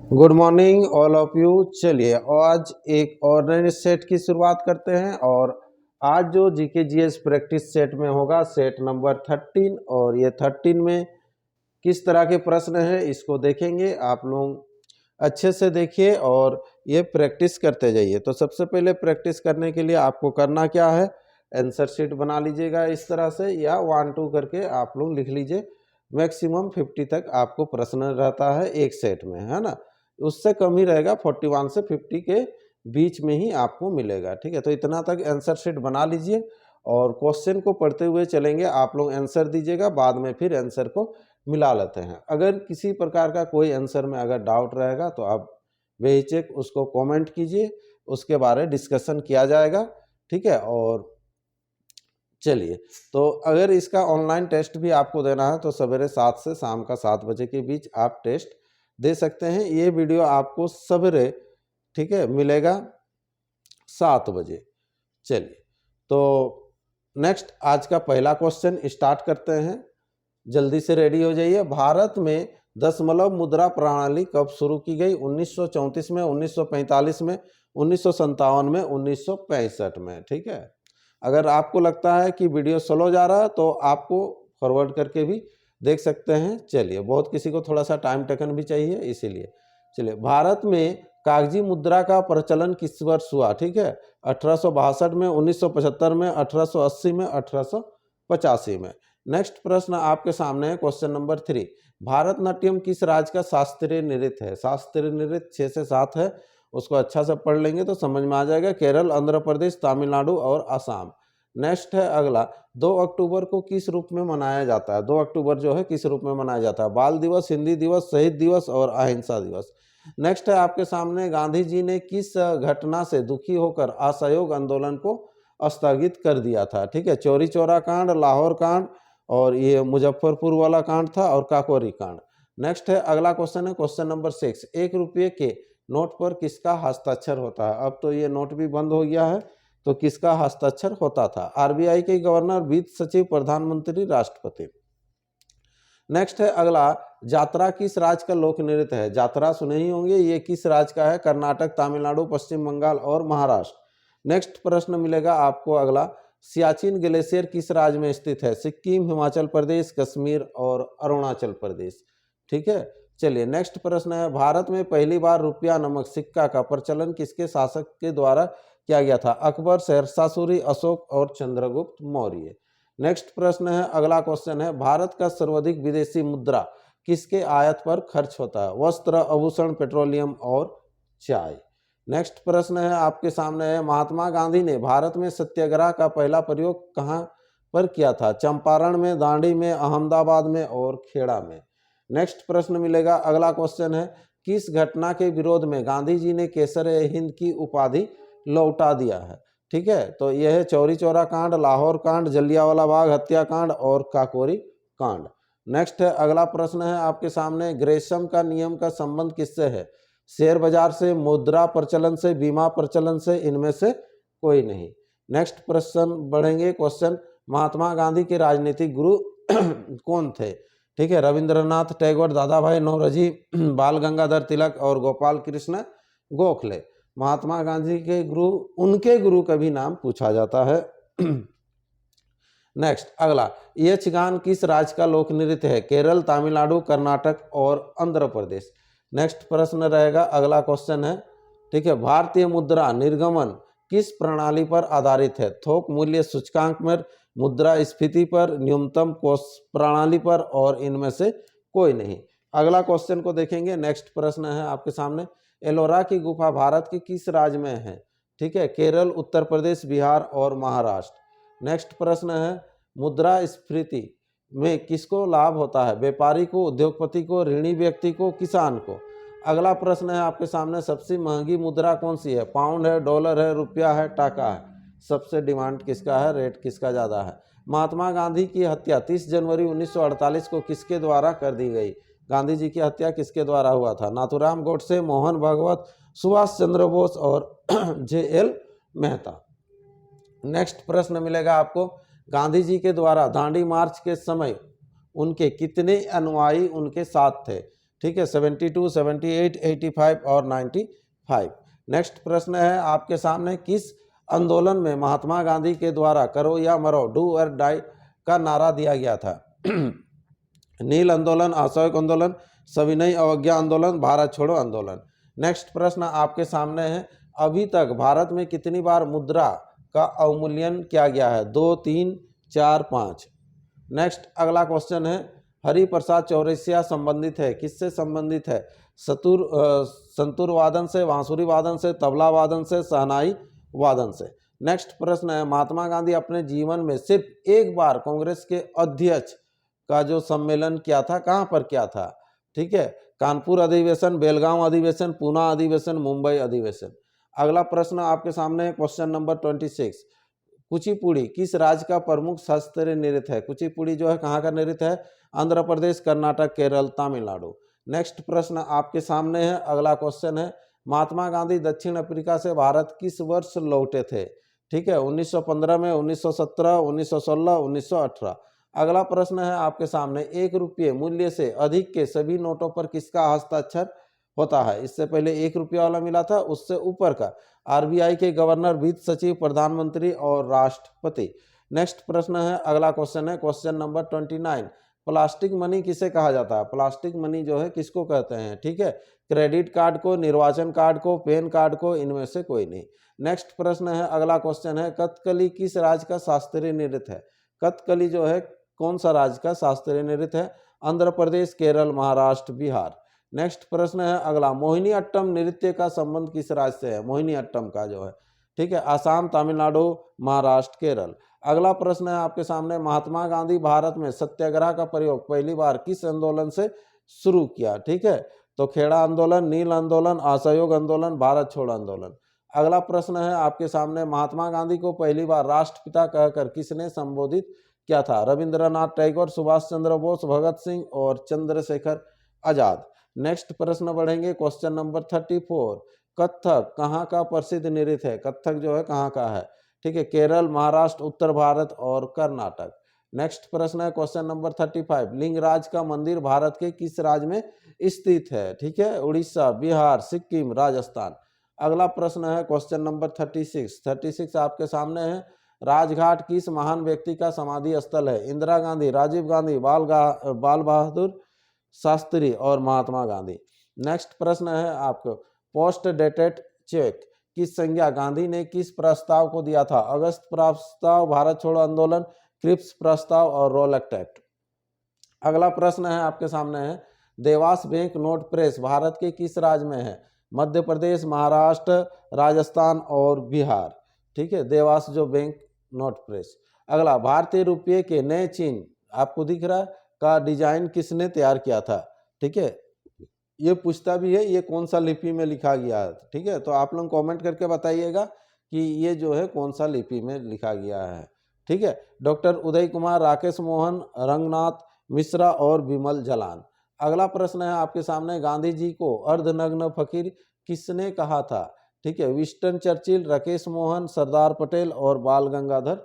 Good morning all of you. चलिए आज एक और नए सेट की शुरुआत करते हैं और आज जो जीके जीएस प्रैक्टिस सेट में होगा सेट नंबर 13 और ये 13 में किस तरह के प्रश्न हैं इसको देखेंगे। आप लोग अच्छे से देखिए और ये प्रैक्टिस करते जाइए। तो सबसे पहले प्रैक्टिस करने के लिए आपको करना क्या है, आंसर शीट बना लीजिएगा इस तरह से या 1-2 करके आप लोग लिख लीजिए। मैक्सिमम 50 तक आपको प्रश्न रहता है एक सेट में, है ना। उससे कम ही रहेगा, 41 से 50 के बीच में ही आपको मिलेगा। ठीक है, तो इतना तक आंसर शीट बना लीजिए और क्वेश्चन को पढ़ते हुए चलेंगे। आप लोग आंसर दीजिएगा, बाद में फिर आंसर को मिला लेते हैं। अगर किसी प्रकार का कोई आंसर में अगर डाउट रहेगा तो आप बेहिचक उसको कमेंट कीजिए, उसके बारे डिस्कशन किया जाएगा। ठीक है, और चलिए तो अगर इसका ऑनलाइन टेस्ट भी आपको देना है तो सवेरे 7 से शाम का 7 बजे के बीच आप टेस्ट दे सकते हैं। ये वीडियो आपको सवेरे, ठीक है, मिलेगा 7 बजे। चलिए तो नेक्स्ट आज का पहला क्वेश्चन स्टार्ट करते हैं। जल्दी से रेडी हो जाइए। भारत में दशमलव मुद्रा प्रणाली कब शुरू की गई? 1934 में, 1945 में, 1957 में, 1965 में। ठीक है, अगर आपको लगता है कि वीडियो स्लो जा रहा है तो आपको फॉरवर्ड करके भी देख सकते हैं। चलिए, बहुत किसी को थोड़ा सा टाइम टेकन भी चाहिए इसीलिए। चलिए, भारत में कागजी मुद्रा का प्रचलन किस वर्ष हुआ? ठीक है, 1862 में, 1975 में, 1880 में, 1885 में। नेक्स्ट प्रश्न आपके सामने है, क्वेश्चन नंबर 3। भारतनाट्यम किस राज्य का शास्त्रीय नृत्य है? शास्त्रीय नृत्य 6 से 7 है, उसको अच्छा से पढ़ लेंगे तो समझ में आ जाएगा। केरल, आंध्र प्रदेश, तमिलनाडु और असम। नेक्स्ट है अगला, 2 अक्टूबर को किस रूप में मनाया जाता है? 2 अक्टूबर जो है किस रूप में मनाया जाता है? बाल दिवस, हिंदी दिवस, शहीद दिवस और अहिंसा दिवस। नेक्स्ट है आपके सामने, गांधी जी ने किस घटना से दुखी होकर असहयोग आंदोलन को स्थगित कर दिया था? ठीक है, चौरी चौरा कांड, लाहौर कांड और ये मुजफ्फरपुर वाला कांड था और काकोरी कांड। नेक्स्ट है अगला क्वेश्चन है क्वेश्चन नंबर 6। 1 रुपये के नोट पर किसका हस्ताक्षर होता है? अब तो ये नोट भी बंद हो गया है, तो किसका हस्ताक्षर होता था? आरबीआई के गवर्नर, वित्त सचिव, प्रधानमंत्री, राष्ट्रपति। नेक्स्ट है अगला, जात्रा किस राज्य का लोक नृत्य है? जात्रा सुने ही होंगे, ये किस राज्य का है? कर्नाटक, तमिलनाडु, पश्चिम बंगाल और महाराष्ट्र। नेक्स्ट प्रश्न मिलेगा आपको अगला, सियाचिन ग्लेशियर किस राज्य में स्थित है? सिक्किम, हिमाचल प्रदेश, कश्मीर और अरुणाचल प्रदेश। ठीक है, चलिए नेक्स्ट प्रश्न है, भारत में पहली बार रुपया नामक सिक्का का प्रचलन किसके शासक के द्वारा किया गया था? अकबर, शेरशाह सूरी, अशोक और चंद्रगुप्त मौर्य। नेक्स्ट प्रश्न है अगला क्वेश्चन है, भारत का सर्वाधिक विदेशी मुद्रा किसके आयात पर खर्च होता है? वस्त्र, आभूषण, पेट्रोलियम और चाय। नेक्स्ट प्रश्न है आपके सामने है, महात्मा गांधी ने भारत में सत्याग्रह का पहला प्रयोग कहां पर किया था? चंपारण में, दांडी में, अहमदाबाद में और खेड़ा में। नेक्स्ट प्रश्न मिलेगा अगला क्वेश्चन है, किस घटना के विरोध में गांधी जी ने केसर-ए-हिंद की उपाधि लौटा दिया है? ठीक है, तो यह है चौरी चौरा कांड, लाहौर कांड, जलियांवाला बाग हत्याकांड और काकोरी कांड। नेक्स्ट है अगला प्रश्न है आपके सामने, ग्रेशम का नियम का संबंध किससे है? शेयर बाजार से, मुद्रा प्रचलन से, बीमा प्रचलन से, इनमें से कोई नहीं। नेक्स्ट प्रश्न बढ़ेंगे क्वेश्चन, महात्मा गांधी के राजनीतिक गुरु कौन थे? ठीक है, रविंद्रनाथ टैगोर, दादा भाई नौरोजी, बाल गंगाधर तिलक और गोपाल कृष्ण गोखले। महात्मा गांधी के गुरु, उनके गुरु का भी नाम पूछा जाता है। नेक्स्ट अगला, यक्षगान किस राज्य का लोक नृत्य है? केरल, तमिलनाडु, कर्नाटक और आंध्र प्रदेश। नेक्स्ट प्रश्न रहेगा अगला क्वेश्चन है, ठीक है, भारतीय मुद्रा निर्गमन किस प्रणाली पर आधारित है? थोक मूल्य सूचकांक पर, मुद्रास्फीति पर, न्यूनतम कोष प्रणाली पर और इनमें से कोई नहीं। अगला क्वेश्चन को देखेंगे। नेक्स्ट प्रश्न है आपके सामने, एलोरा की गुफा भारत के किस राज्य में है? ठीक है, केरल, उत्तर प्रदेश, बिहार और महाराष्ट्र। नेक्स्ट प्रश्न है, मुद्रास्फीति में किसको लाभ होता है? व्यापारी को, उद्योगपति को, ऋणी व्यक्ति को, किसान को। अगला प्रश्न है आपके सामने, सबसे महंगी मुद्रा कौन सी है? पाउंड है, डॉलर है, रुपया है, टाका है। सबसे डिमांड किसका है? रेट किसका ज़्यादा है? महात्मा गांधी की हत्या 30 जनवरी 1948 को किसके द्वारा कर दी गई? गांधी जी की हत्या किसके द्वारा हुआ था? नाथूराम गोडसे, मोहन भागवत, सुभाष चंद्र बोस और जे.एल. मेहता। नेक्स्ट प्रश्न मिलेगा आपको, गांधी जी के द्वारा दांडी मार्च के समय उनके कितने अनुयायी उनके साथ थे? ठीक है, 72, 78, 85 और 95। नेक्स्ट प्रश्न है आपके सामने, किस आंदोलन में महात्मा गांधी के द्वारा करो या मरो, डू और डाई का नारा दिया गया था? नील आंदोलन, असहयोग आंदोलन, सविनय अवज्ञा आंदोलन, भारत छोड़ो आंदोलन। नेक्स्ट प्रश्न आपके सामने है, अभी तक भारत में कितनी बार मुद्रा का अवमूल्यन किया गया है? 2, 3, 4, 5। नेक्स्ट अगला क्वेश्चन है, हरिप्रसाद चौरसिया संबंधित है, किससे संबंधित है? संतूर वादन से, बांसुरी वादन से, तबला वादन से, शहनाई वादन से। नेक्स्ट प्रश्न है, महात्मा गांधी अपने जीवन में सिर्फ एक बार कांग्रेस के अध्यक्ष का जो सम्मेलन किया था, कहाँ पर किया था? ठीक है, कानपुर अधिवेशन, बेलगांव अधिवेशन, पूना अधिवेशन, मुंबई अधिवेशन। अगला प्रश्न आपके सामने है, क्वेश्चन नंबर 26। कुचिपुड़ी किस राज्य का प्रमुख शास्त्रीय नृत्य है? कुचिपुड़ी जो है कहाँ का नृत्य है? आंध्र प्रदेश, कर्नाटक, केरल, तमिलनाडु। नेक्स्ट प्रश्न आपके सामने है, अगला क्वेश्चन है, महात्मा गांधी दक्षिण अफ्रीका से भारत किस वर्ष लौटे थे? ठीक है, 1915 में, 1917, 1916, 1918। अगला प्रश्न है आपके सामने, 1 रुपये मूल्य से अधिक के सभी नोटों पर किसका हस्ताक्षर होता है? इससे पहले 1 रुपया वाला मिला था, उससे ऊपर का आरबीआई के गवर्नर, वित्त सचिव, प्रधानमंत्री और राष्ट्रपति। नेक्स्ट प्रश्न है, अगला क्वेश्चन है, क्वेश्चन नंबर 29। प्लास्टिक मनी किसे कहा जाता है? प्लास्टिक मनी जो है किसको कहते हैं? ठीक है, क्रेडिट कार्ड को, निर्वाचन कार्ड को, पैन कार्ड को, इनमें से कोई नहीं। नेक्स्ट प्रश्न है, अगला क्वेश्चन है, कथकली किस राज्य का शास्त्रीय नृत्य है? कथकली जो है कौन सा राज्य का शास्त्रीय नृत्य है? आंध्र प्रदेश, केरल, महाराष्ट्र, बिहार। नेक्स्ट प्रश्न है अगला, मोहिनी अट्टम नृत्य का संबंध किस राज्य से है? मोहिनी अट्टम का जो है, ठीक है, आसाम, तमिलनाडु, महाराष्ट्र, केरल। अगला प्रश्न है आपके सामने, महात्मा गांधी भारत में सत्याग्रह का प्रयोग पहली बार किस आंदोलन से शुरू किया? ठीक है, तो खेड़ा आंदोलन, नील आंदोलन, असहयोग आंदोलन, भारत छोड़ो आंदोलन। अगला प्रश्न है आपके सामने, महात्मा गांधी को पहली बार राष्ट्रपिता कहकर किसने संबोधित किया था? रविंद्रनाथ टैगोर, सुभाष चंद्र बोस, भगत सिंह और चंद्रशेखर आजाद। नेक्स्ट प्रश्न बढ़ेंगे, क्वेश्चन नंबर 34। कथक कहाँ का प्रसिद्ध नृत्य है? कथक जो है कहाँ का है? ठीक है, केरल, महाराष्ट्र, उत्तर भारत और कर्नाटक। नेक्स्ट प्रश्न है क्वेश्चन नंबर 35। लिंगराज का मंदिर भारत के किस राज्य में स्थित है? ठीक है, उड़ीसा, बिहार, सिक्किम, राजस्थान। अगला प्रश्न है क्वेश्चन नंबर 36। 36 आपके सामने है, राजघाट किस महान व्यक्ति का समाधि स्थल है? इंदिरा गांधी, राजीव गांधी, बाल बहादुर शास्त्री और महात्मा गांधी। नेक्स्ट प्रश्न है आपको, पोस्ट डेटेड चेक किस संज्ञा गांधी ने किस प्रस्ताव को दिया था? अगस्त प्रस्ताव, भारत छोड़ो आंदोलन, क्रिप्स प्रस्ताव और रोलैक्ट एक्ट। अगला प्रश्न है आपके सामने है, Dewas bank note press Bharat के किस राज्य में है? मध्य प्रदेश, महाराष्ट्र, राजस्थान और बिहार। ठीक है, देवास जो बैंक नोट प्रेस। अगला, भारतीय रुपये के नए चिन्ह आपको दिख रहा है का डिजाइन किसने तैयार किया था? ठीक है, ये पूछता भी है ये कौन सा लिपि में लिखा गया है। ठीक है, तो आप लोग कमेंट करके बताइएगा कि ये जो है कौन सा लिपि में लिखा गया है। ठीक है, डॉक्टर उदय कुमार, राकेश मोहन, रंगनाथ मिश्रा और विमल जलान। अगला प्रश्न है आपके सामने, गांधी जी को अर्धनग्न फकीर किसने कहा था? ठीक है, विंस्टन चर्चिल, राकेश मोहन, सरदार पटेल और बाल गंगाधर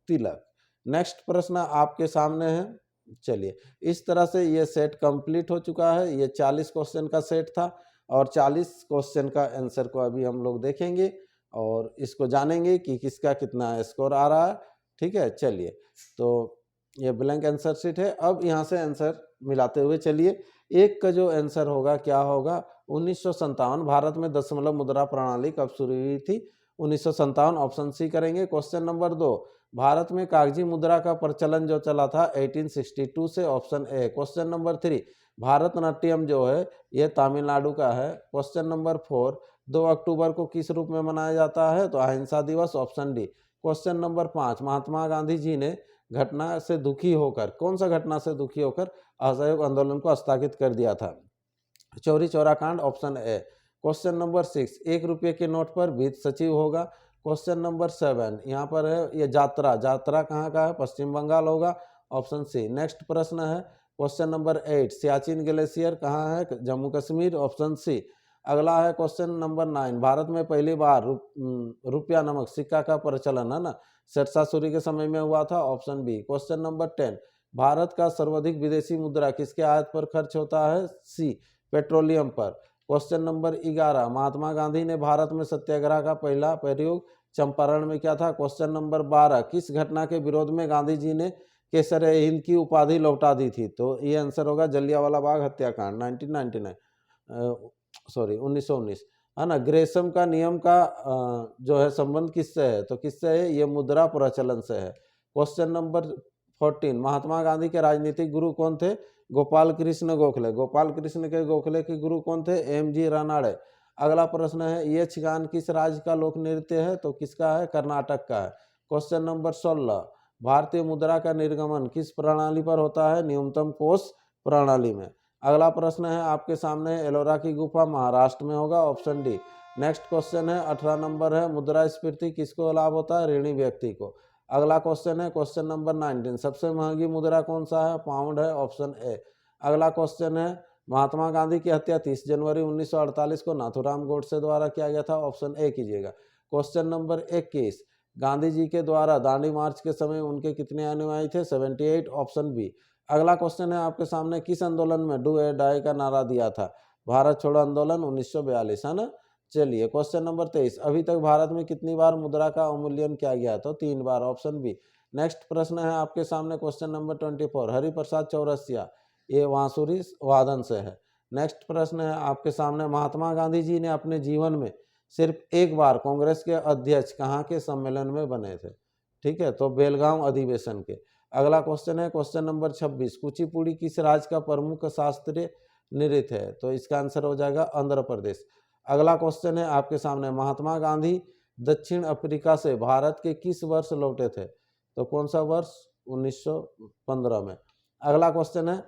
तिलक। नेक्स्ट प्रश्न आपके सामने है, चलिए इस तरह से ये सेट कंप्लीट हो चुका है। ये 40 क्वेश्चन का सेट था और 40 क्वेश्चन का आंसर को अभी हम लोग देखेंगे और इसको जानेंगे कि किसका कितना स्कोर आ रहा है। ठीक है, चलिए तो ये ब्लैंक आंसर शीट है। अब यहाँ से आंसर मिलाते हुए चलिए, एक का जो आंसर होगा क्या होगा? 1957 भारत में दशमलव मुद्रा प्रणाली कब शुरू हुई थी? 1957 ऑप्शन सी करेंगे। क्वेश्चन नंबर 2, भारत में कागजी मुद्रा का प्रचलन जो चला था 1862 से, option A. Question number 3, Bharatanatyam जो है ये तमिलनाडु का है। क्वेश्चन नंबर 4, 2 अक्टूबर को किस रूप में मनाया जाता है? तो अहिंसा दिवस, option D. Question number 5, Mahatma Gandhi ji ने घटना से दुखी होकर, कौन सा घटना से दुखी होकर असहयोग आंदोलन को स्थगित कर दिया था? चौरी चौरा कांड, ऑप्शन ए। क्वेश्चन नंबर 6, 1 रुपये के नोट पर वित्त सचिव होगा। क्वेश्चन नंबर 7 यहाँ पर है, ये यात्रा, यात्रा कहाँ का है? पश्चिम बंगाल होगा, ऑप्शन सी। नेक्स्ट प्रश्न है क्वेश्चन नंबर 8, सियाचिन ग्लेशियर कहाँ है? Jammu Kashmir, option C. अगला है क्वेश्चन नंबर 9, भारत में पहली बार रुपया नामक सिक्का का प्रचलन है ना शेरशाह सूरी के समय में हुआ था, option B. Question number 10, Bharat का सर्वाधिक विदेशी मुद्रा किसके आयात पर खर्च होता है? सी, पेट्रोलियम पर। क्वेश्चन नंबर 11, महात्मा गांधी ने भारत में सत्याग्रह का पहला प्रयोग चंपारण में किया था। क्वेश्चन नंबर 12, किस घटना के विरोध में गांधी जी ने केसर ए हिंद की उपाधि लौटा दी थी? तो ये आंसर होगा जलियांवाला बाग हत्याकांड 1999, 1919, है ना। ग्रेसम का नियम का जो है संबंध किससे है? तो किससे है? ये मुद्रा प्रचलन से है। क्वेश्चन नंबर 14, महात्मा गांधी के राजनीतिक गुरु कौन थे? गोपाल कृष्ण गोखले। गोपाल कृष्ण के गोखले के गुरु कौन थे? एम.जी. रानाडे। अगला प्रश्न है, यक्षगान किस राज्य का लोक नृत्य है? तो किसका है? कर्नाटक का है। क्वेश्चन नंबर 16, भारतीय मुद्रा का निर्गमन किस प्रणाली पर होता है? न्यूनतम कोष प्रणाली में। अगला प्रश्न है आपके सामने, एलोरा की गुफा महाराष्ट्र में होगा, ऑप्शन डी। नेक्स्ट क्वेश्चन है 18 नंबर है, मुद्रास्फीति किसको लाभ होता है? ऋणी व्यक्ति को। अगला क्वेश्चन है क्वेश्चन नंबर 19, सबसे महंगी मुद्रा कौन सा है? पाउंड है, ऑप्शन ए। अगला क्वेश्चन है, महात्मा गांधी की हत्या 30 जनवरी 1948 को नाथूराम गोडसे द्वारा किया गया था, ऑप्शन ए कीजिएगा। क्वेश्चन नंबर 21, गांधी जी के द्वारा दांडी मार्च के समय उनके कितने अनुयायी थे? 78, ऑप्शन बी। अगला क्वेश्चन है आपके सामने, किस आंदोलन में डू और डाई का नारा दिया था? भारत छोड़ो आंदोलन 1942, है ना। चलिए क्वेश्चन नंबर 23, अभी तक भारत में कितनी बार मुद्रा का अवमूल्यन किया गया? तो 3 बार, ऑप्शन बी। नेक्स्ट प्रश्न है आपके सामने क्वेश्चन नंबर 24, हरिप्रसाद चौरसिया, ये बांसुरी वादन से है। नेक्स्ट प्रश्न है आपके सामने, महात्मा गांधी जी ने अपने जीवन में सिर्फ एक बार कांग्रेस के अध्यक्ष कहाँ के सम्मेलन में बने थे? ठीक है, तो बेलगांव अधिवेशन के। अगला क्वेश्चन है क्वेश्चन नंबर 26, कुचिपुड़ी किस राज्य का प्रमुख शास्त्रीय नृत्य है? तो इसका आंसर हो जाएगा आंध्र प्रदेश। अगला क्वेश्चन है आपके सामने, महात्मा गांधी दक्षिण अफ्रीका से भारत के किस वर्ष लौटे थे? तो कौन सा वर्ष? 1915 में। अगला क्वेश्चन है,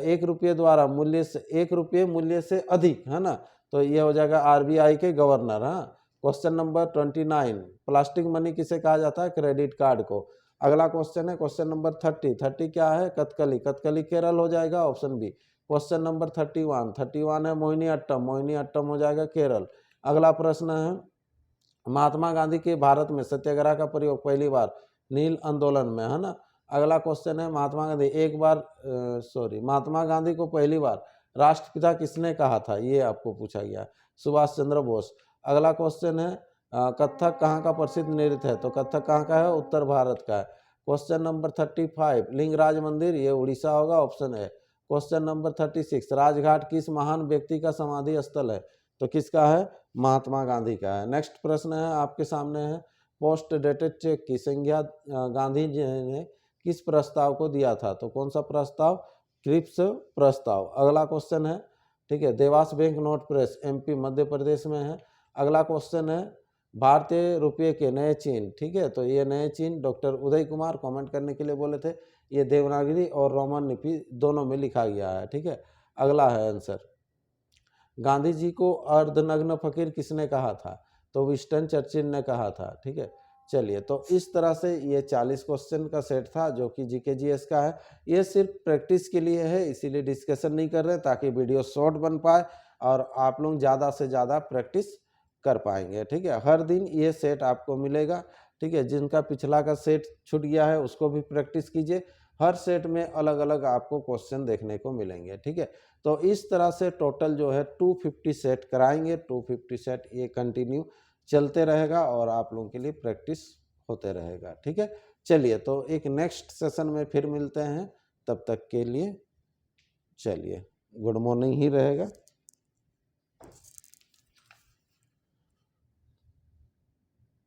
1 रुपये द्वारा मूल्य से 1 रुपये मूल्य से अधिक, है ना, तो ये हो जाएगा आरबीआई के गवर्नर। हाँ। क्वेश्चन नंबर 29, प्लास्टिक मनी किसे कहा जाता है? क्रेडिट कार्ड को। अगला क्वेश्चन है क्वेश्चन नंबर 30 क्या है? कथकली। कथकली केरल हो जाएगा, ऑप्शन बी। क्वेश्चन नंबर 31 है मोहिनी अट्टम। मोहिनी अट्टम हो जाएगा केरल। अगला प्रश्न है, महात्मा गांधी के भारत में सत्याग्रह का प्रयोग पहली बार नील आंदोलन में, है ना। अगला क्वेश्चन है, महात्मा गांधी को पहली बार राष्ट्रपिता किसने कहा था? ये आपको पूछा गया, सुभाष चंद्र बोस। अगला क्वेश्चन है, कथक कहाँ का प्रसिद्ध नृत्य है? तो कथक कहाँ का है? उत्तर भारत का है। क्वेश्चन नंबर 35, लिंगराज मंदिर, ये उड़ीसा होगा, ऑप्शन है। क्वेश्चन नंबर 36, राजघाट किस महान व्यक्ति का समाधि स्थल है? तो किसका है? महात्मा गांधी का है। नेक्स्ट प्रश्न है आपके सामने है, पोस्ट डेटेड चेक की संज्ञा गांधी जी ने किस प्रस्ताव को दिया था? तो कौन सा प्रस्ताव? क्रिप्स प्रस्ताव। अगला क्वेश्चन है, ठीक है, Dewas bank note press MP Madhya Pradesh में है। अगला क्वेश्चन है, भारतीय रुपये के नए चिन्ह, ठीक है, तो ये नए चिन्ह डॉक्टर उदय कुमार कमेंट करने के लिए बोले थे, ये देवनागरी और रोमन लिपि दोनों में लिखा गया है, ठीक है। अगला है आंसर, गांधी जी को अर्धनग्न फकीर किसने कहा था? तो विंस्टन चर्चिल ने कहा था, ठीक है। चलिए, तो इस तरह से ये 40 क्वेश्चन का सेट था जो कि जीके जीएस का है। ये सिर्फ प्रैक्टिस के लिए है, इसीलिए डिस्कशन नहीं कर रहे, ताकि वीडियो शॉर्ट बन पाए और आप लोग ज़्यादा से ज़्यादा प्रैक्टिस कर पाएंगे, ठीक है। हर दिन ये सेट आपको मिलेगा, ठीक है। जिनका पिछला का सेट छूट गया है उसको भी प्रैक्टिस कीजिए। हर सेट में अलग अलग आपको क्वेश्चन देखने को मिलेंगे, ठीक है। तो इस तरह से टोटल जो है 250 सेट कराएंगे। 250 सेट ये कंटिन्यू चलते रहेगा और आप लोगों के लिए प्रैक्टिस होते रहेगा, ठीक है। चलिए, तो एक नेक्स्ट सेशन में फिर मिलते हैं, तब तक के लिए चलिए गुड मॉर्निंग ही रहेगा।